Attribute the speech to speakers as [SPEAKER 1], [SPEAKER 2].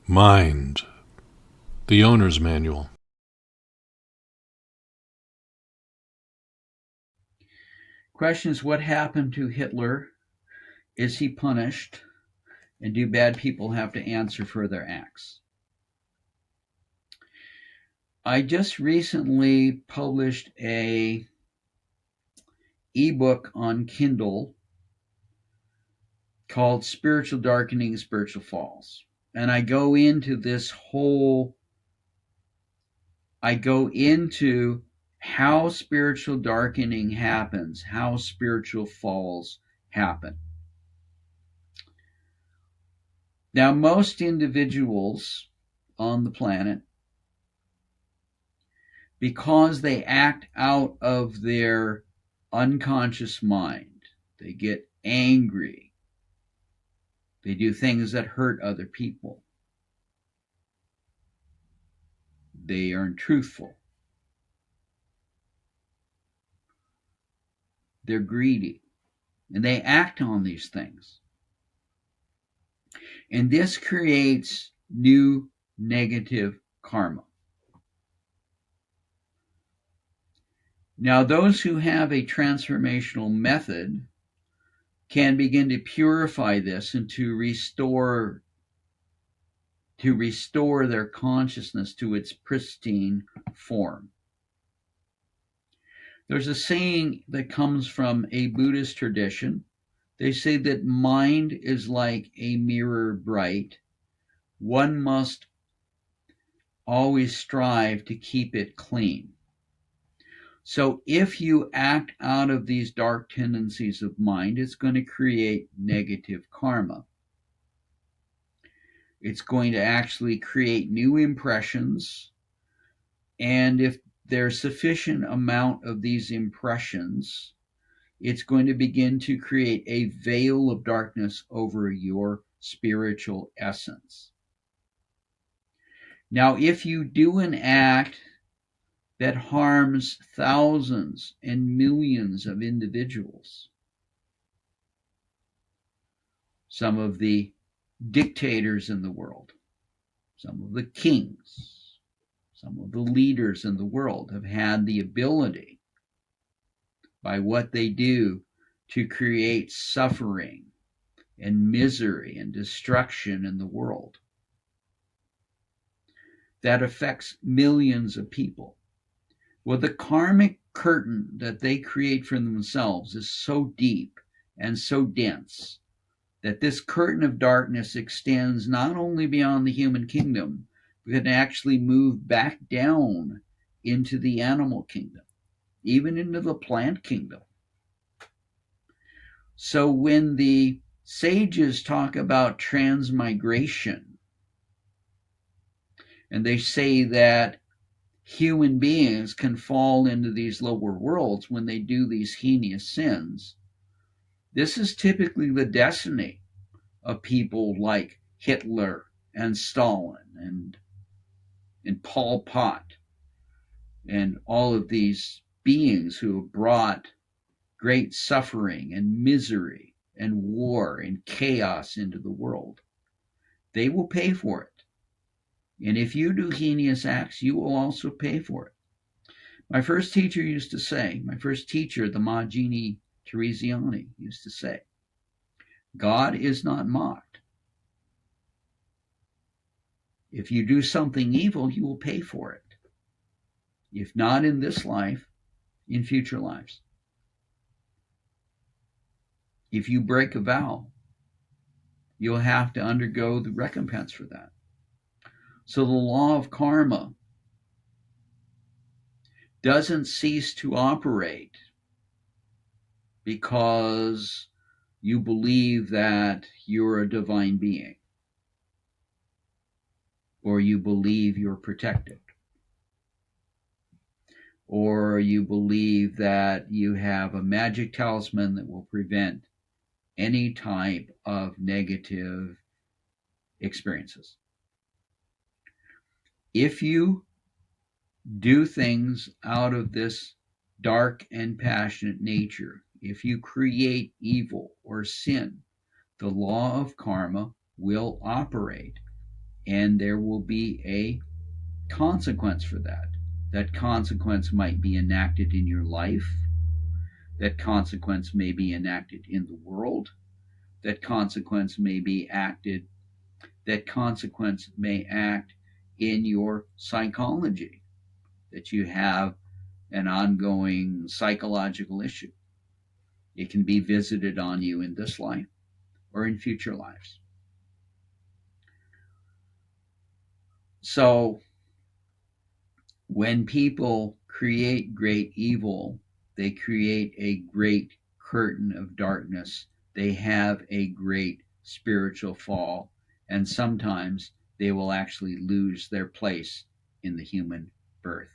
[SPEAKER 1] Mind, the owner's manual.
[SPEAKER 2] Question is, what happened to Hitler? Is he punished? And do bad people have to answer for their acts? I just recently published a ebook on Kindle called Spiritual Darkening, Spiritual Falls. And I go into how spiritual darkening happens, how spiritual falls happen. Now, most individuals on the planet, because they act out of their unconscious mind, they get angry, they do things that hurt other people, they are untruthful, they're greedy, and they act on these things. And this creates new negative karma. Now, those who have a transformational method can begin to purify this and to restore their consciousness to its pristine form. There's a saying that comes from a Buddhist tradition. They say that mind is like a mirror bright. One must always strive to keep it clean. So if you act out of these dark tendencies of mind, it's going to create negative karma. It's going to actually create new impressions. And if there's sufficient amount of these impressions, it's going to begin to create a veil of darkness over your spiritual essence. Now, if you do an act that harms thousands and millions of individuals, some of the dictators in the world, some of the kings, some of the leaders in the world have had the ability, by what they do, to create suffering and misery and destruction in the world that affects millions of people. Well, the karmic curtain that they create for themselves is so deep and so dense that this curtain of darkness extends not only beyond the human kingdom, but can actually move back down into the animal kingdom, even into the plant kingdom. So when the sages talk about transmigration, and they say that human beings can fall into these lower worlds when they do these heinous sins, this is typically the destiny of people like Hitler and Stalin and Pol Pot and all of these beings who have brought great suffering and misery and war and chaos into the world. They will pay for it. And if you do heinous acts, you will also pay for it. My first teacher, the Majini Teresiani, used to say, God is not mocked. If you do something evil, you will pay for it. If not in this life, in future lives. If you break a vow, you'll have to undergo the recompense for that. So the law of karma doesn't cease to operate because you believe that you're a divine being or you believe you're protected or you believe that you have a magic talisman that will prevent any type of negative experiences. If you do things out of this dark and passionate nature, if you create evil or sin, the law of karma will operate and there will be a consequence for that. That consequence might be enacted in your life. That consequence may be enacted in the world. That consequence may be acted. That consequence may act in your psychology, that you have an ongoing psychological issue. It can be visited on you in this life or in future lives. So when people create great evil, they create a great curtain of darkness. They have a great spiritual fall, and sometimes they will actually lose their place in the human birth.